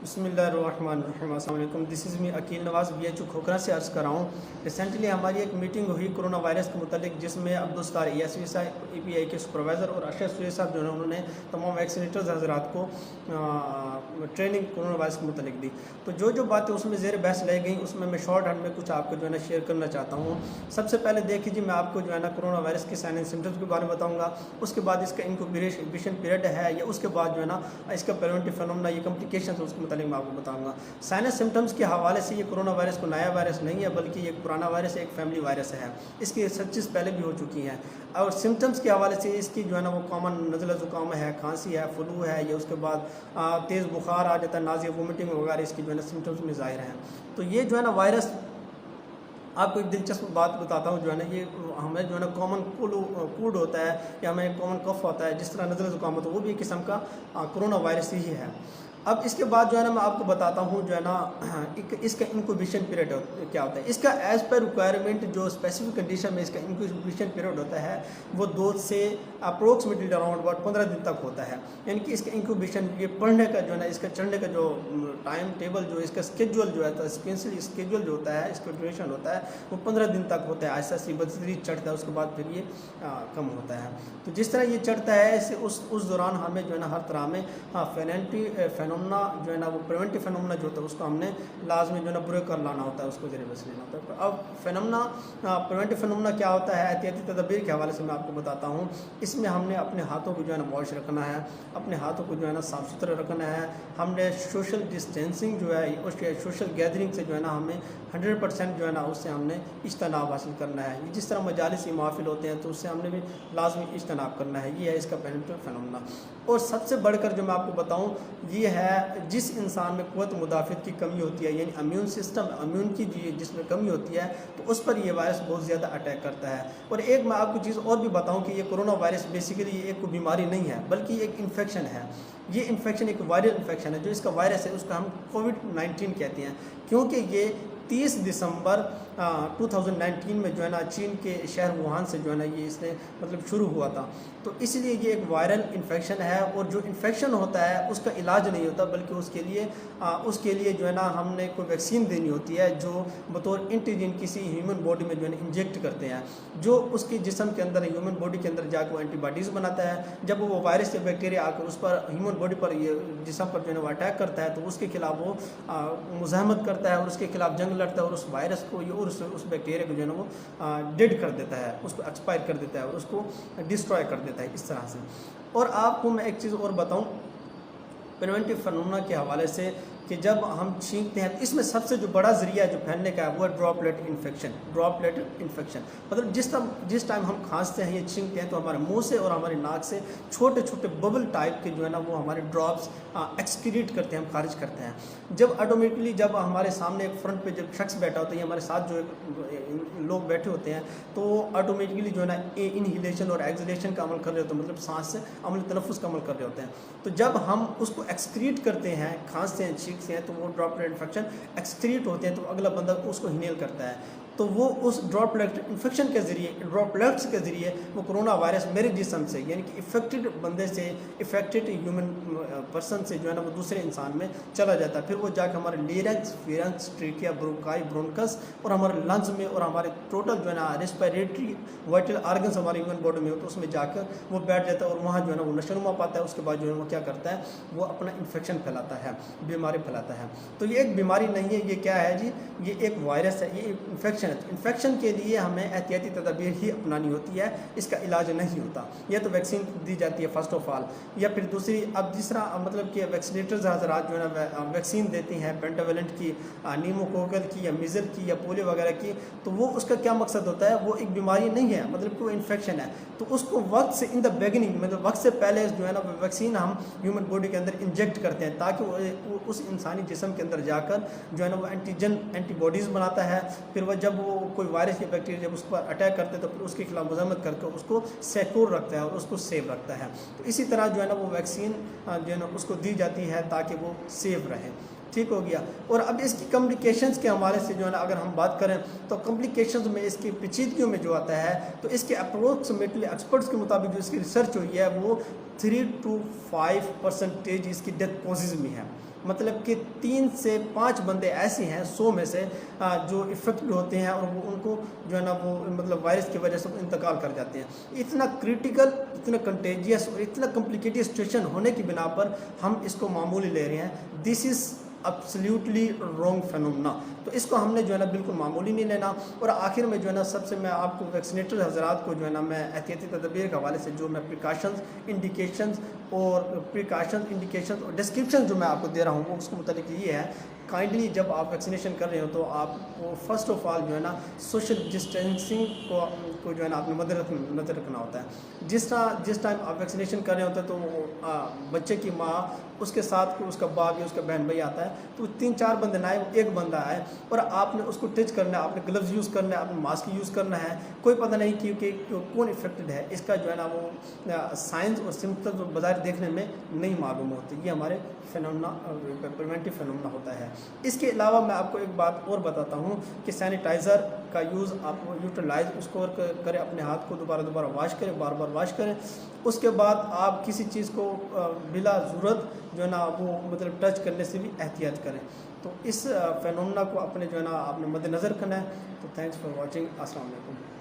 बिस्मिल्लाहिर्रहमानिर्रहीम। अस्सलाम वालेकुम। This is me Akeel Nawaz BHU Khokhra से अर्ज़ कर रहा हूँ। रिसेंटली हमारी एक मीटिंग हुई कोरोना वायरस के मुतालिक, जिसमें अब्दुल सत्तार ESV साहब EPI के सुपरवाइज़र और अरशद सुहेल साहब जो है उन्होंने तमाम वैक्सीनेटर्स हज़रात को ट्रेनिंग कोरोना वायरस के मुतालिक दी। तो जो बातें उसमें ज़ेर बहस रह गई, उसमें मैं शॉर्ट हैंड में कुछ आपको जो है ना शेयर करना चाहता हूँ। सबसे पहले देखिए जी, मैं आपको जो है ना कोरोना वायरस के साइन एंड सिम्टम्स के बारे में बताऊँगा। उसके बाद इसका इंक्यूबेशन पीरियड है या उसके बाद जो है ना इसका प्रिवेंटिव फिनोमेना, ये कम्प्लिकेशन है, उसके मुतालिक मैं आपको बताऊँगा। साइन एंड सिम्टम्स के हवाले से ये कोरोना वायरस को नया वायरस नहीं है, बल्कि एक पुराना वायरस है, एक फैमिली वायरस है। इसकी रिसर्चेस पहले भी हो चुकी हैं। और सिम्टम्स के हवाले से इसकी जो है ना वो कॉमन नज़ला ज़ुकाम है, खांसी है, फ्लू है, या उसके बाद तेज़ बुखार आ जाता है, नाज़िया वोमिटिंग वगैरह इसकी जो है ना सिम्टम्स में ज़ाहिर हैं। तो ये जो है ना वायरस, आपको एक दिलचस्प बात बताता हूँ, जो है ना ये हमें जो है ना कॉमन कोल्ड होता है या हमें कॉमन कफ होता है, जिस तरह नज़ला ज़ुकाम होता है, वो भी एक किस्म का कोरोना वायरस ही है। अब इसके बाद जो है ना मैं आपको बताता हूँ जो है ना इसका इंक्यूबेशन पीरियड क्या होता है। इसका एज़ पर रिक्वायरमेंट जो स्पेसिफिक कंडीशन में इसका इंक्यूबेशन पीरियड होता है वो 2 से अप्रोक्सीमेटली अराउंड अबाउट 15 दिन तक होता है। यानी कि इसका इंक्यूबेशन, ये पढ़ने का जो है ना, इसका चढ़ने का जो टाइम टेबल, जो इसका स्केड्यूल जो है, स्पेशली स्केड्यूल जो होता है, इसका ड्यूरेशन होता है वो 15 दिन तक होता है। ऐसा सी बदतरी चढ़ता है, उसके बाद फिर ये कम होता है। तो जिस तरह ये चढ़ता है ऐसे उस दौरान हमें जो है ना हर तरह में फेनोमना जो है ना, वो प्रिवेंटिव फेनोमना जो होता है उसको हमने लाजमी जो है ना बुरे कर लाना होता है, उसको जरिए बस लेना होता है। तो अब फेनोमना, प्रिवेंटिव फेनोमना क्या होता है, एहतियाती तदबीर के हवाले से मैं आपको बताता हूँ। इसमें हमने अपने हाथों को जो है ना वॉश रखना है, अपने हाथों को जो है ना साफ़ सुथरा रखना है। हमने सोशल डिस्टेंसिंग जो है, उसके सोशल गैदरिंग से जो है ना हमें 100% जो है ना उससे हमने इज्तनाब हासिल करना है। जिस तरह मजालिसी महफिल होते हैं तो उससे हमने भी लाजमी इज्तनाब करना है। ये है इसका प्रिवेंटिव फेनोमना। और सबसे बढ़कर जो मैं आपको बताऊँ, ये है जिस इंसान में क़ुव्वत मुदाफ़त की कमी होती है, यानी इम्यून सिस्टम, इम्यून की जिसमें कमी होती है, तो उस पर यह वायरस बहुत ज़्यादा अटैक करता है। और एक मैं आपको चीज़ और भी बताऊं कि ये कोरोना वायरस बेसिकली ये एक बीमारी नहीं है, बल्कि एक इन्फेक्शन है। ये इन्फेक्शन एक वायरल इन्फेक्शन है। जो इसका वायरस है उसका हम कोविड-19 कहते हैं, क्योंकि ये 30 दिसंबर 2019 में जो है ना चीन के शहर वुहान से जो है ना ये इसने मतलब शुरू हुआ था। तो इसलिए ये एक वायरल इन्फेक्शन है। और जो इन्फेक्शन होता है उसका इलाज नहीं होता, बल्कि उसके लिए जो है ना हमने कोई वैक्सीन देनी होती है, जो बतौर एंटीजन किसी ह्यूमन बॉडी में जो है ना इंजेक्ट करते हैं, जो उसके जिस्म के अंदर, ह्यूमन बॉडी के अंदर जाकर वो एंटीबॉडीज़ बनाता है। जब वो वायरस या बैक्टीरिया आकर उस पर, ह्यूमन बॉडी पर, ये जिस्म पर जो है ना वो अटैक करता है, तो उसके खिलाफ वो मुज़ाहमत करता है और उसके खिलाफ जंग लड़ता है, और उस वायरस को और उस बैक्टीरिया को जो है ना वो डेड कर देता है, उसको एक्सपायर कर देता है और उसको डिस्ट्रॉय कर देता है, इस तरह से। और आपको मैं एक चीज़ और बताऊं प्रिवेंटिव फेनोमेना के हवाले से, कि जब हम छींकते हैं तो इसमें सबसे जो बड़ा ज़रिया जो फैलने का है वो है ड्रॉपलेट इन्फेक्शन। मतलब जिस टाइम हम खांसते हैं या छींकते हैं तो हमारे मुंह से और हमारे नाक से छोटे छोटे बबल टाइप के जो है ना वो हमारे ड्रॉप्स एक्सक्रीट करते हैं, हम खारिज करते हैं। जब ऑटोमेटिकली जब हमारे सामने एक फ्रंट पे जब शख्स बैठा होता है, हमारे साथ जो लोग बैठे होते हैं, तो ऑटोमेटिकली जो है ना इनहिलेशन और एक्सलेशन का अमल कर रहे होते हैं, मतलब सांस से अमल तनफ़ुस का अमल कर रहे होते हैं। तो जब हम उसको एक्सक्रीट करते हैं, खांसते हैं, छींकते हैं, तो वो ड्रॉपलेट इन्फेक्शन एक्सक्रीट होते हैं, तो अगला बंदा उसको इनहेल करता है। तो वो उस ड्रॉपलेट इन्फेक्शन के ज़रिए, ड्रॉपलेट्स के ज़रिए वो कोरोना वायरस मेरे जिस्म से, यानी कि इफेक्टेड बंदे से, इफेक्टेड ह्यूमन पर्सन से जो है ना वो दूसरे इंसान में चला जाता है। फिर वो जाकर हमारे लेरेंक्स, फेरेंक्स, ट्रेकिया, ब्रोंकाई, ब्रोनकस और हमारे लंग्स में और हमारे टोटल जो है ना रेस्पिरेटरी वाइटल ऑर्गन्स हमारे ह्यूमन बॉडी में हो, तो उसमें जाकर वो बैठ जाता है और वहाँ जो है ना वो नशोनुमा पाता है। उसके बाद जो है वो क्या करता है, वो अपना इन्फेक्शन फैलाता है, बीमारी फैलाता है। तो ये एक बीमारी नहीं है, ये क्या है जी, ये एक वायरस है, ये इन्फेक्शन है। तो इन्फेक्शन के लिए हमें एहतियाती तदबीर ही अपनानी होती है, इसका इलाज नहीं होता। या तो वैक्सीन दी जाती है फर्स्ट ऑफ ऑल, या फिर दूसरी, अब तीसरा मतलब कि वैक्सीनेटर्स हज़रात जो है ना वैक्सीन देती हैं पेंटावेलेंट की, नीमोकोकल की, या मीज़ल की, या पोलियो वगैरह की। तो वो उसका क्या मकसद होता है, वो एक बीमारी नहीं है, मतलब कि वो इन्फेक्शन है। तो उसको वक्त से इन द बिगिनिंग, मतलब वक्त से पहले जो है ना वैक्सीन हम ह्यूमन बॉडी के अंदर इंजेक्ट करते हैं, ताकि वो उस इंसानी जिस्म के अंदर जाकर जो है ना वो एंटीबॉडीज़ बनाता है। फिर वह जब वो कोई वायरस या बैक्टीरिया जब उस पर अटैक करते हैं, तो फिर उसके खिलाफ मुज़ाहमत करके उसको सिक्योर रखता है और उसको सेव रखता है। तो इसी तरह जो है ना वो वैक्सीन जो है ना उसको दी जाती है ताकि वो सेव रहे। ठीक हो गया। और अब इसकी कॉम्प्लिकेशंस के हवाले से जो है ना अगर हम बात करें, तो कॉम्प्लिकेशंस में इसकी पेचीदगियों में जो आता है, तो इसके अप्रोक्सीमेटली एक्सपर्ट्स के मुताबिक जो इसकी रिसर्च हुई है वो 3 to 5% इसकी डेथ कॉजेज़ में है। मतलब कि 3 से 5 बंदे ऐसे हैं 100 में से जो इफेक्टेड होते हैं और वो उनको जो है ना वो मतलब वायरस की वजह से इंतकाल कर जाते हैं। इतना क्रिटिकल, इतना कंटेजियस और इतना कॉम्प्लिकेटेड सिचुएशन होने की बिना पर हम इसको मामूली ले रहे हैं। This is absolutely wrong phenomena. तो इसको हमने जो है ना बिल्कुल मामूली नहीं लेना। और आखिर में जो है ना सबसे मैं आपको वैक्सीनेटर हजरात को जो है ना मैं एहतियाती तदबीर के हवाले से जो मैं प्रिकॉशंस, इंडिकेशंस और डिस्क्रिप्शन जो मैं आपको दे रहा हूँ वो उसके मुतालिक ये है, काइंडली जब आप वैक्सीनेशन कर रहे हो तो आपको फर्स्ट ऑफ ऑल जो है ना सोशल डिस्टेंसिंग को जो है ना आपने नज़र रखना होता है। जिस टाइम आप वैक्सीनेशन कर रहे होते हैं तो बच्चे की माँ, उसके साथ उसका बाप या उसका बहन भाई आता है, तो 3-4 बंदे ना आए, एक बंदा आए और आपने उसको टच करना है, आपने ग्लव्स यूज़ करना है, आपने मास्क यूज़ करना है। कोई पता नहीं क्योंकि कौन इफेक्टेड है, इसका जो है ना वो साइंस और सिम्टम्स बाजार देखने में नहीं मालूम होते। ये हमारे फेनोमेना, प्रिवेंटिव फेनोमेना होता है। इसके अलावा मैं आपको एक बात और बताता हूँ कि सैनिटाइज़र का यूज़ आप यूटिलाइज उसको करें, अपने हाथ को दोबारा वाश करें, बार बार वाश करें। उसके बाद आप किसी चीज़ को बिला ज़रूरत जो है ना वो मतलब टच करने से भी एहतियात करें। तो इस फेनोमेना को अपने जो है ना आपने मद्देनज़र करना है। तो थैंक्स फॉर वॉचिंग। अस्सलाम वालेकुम।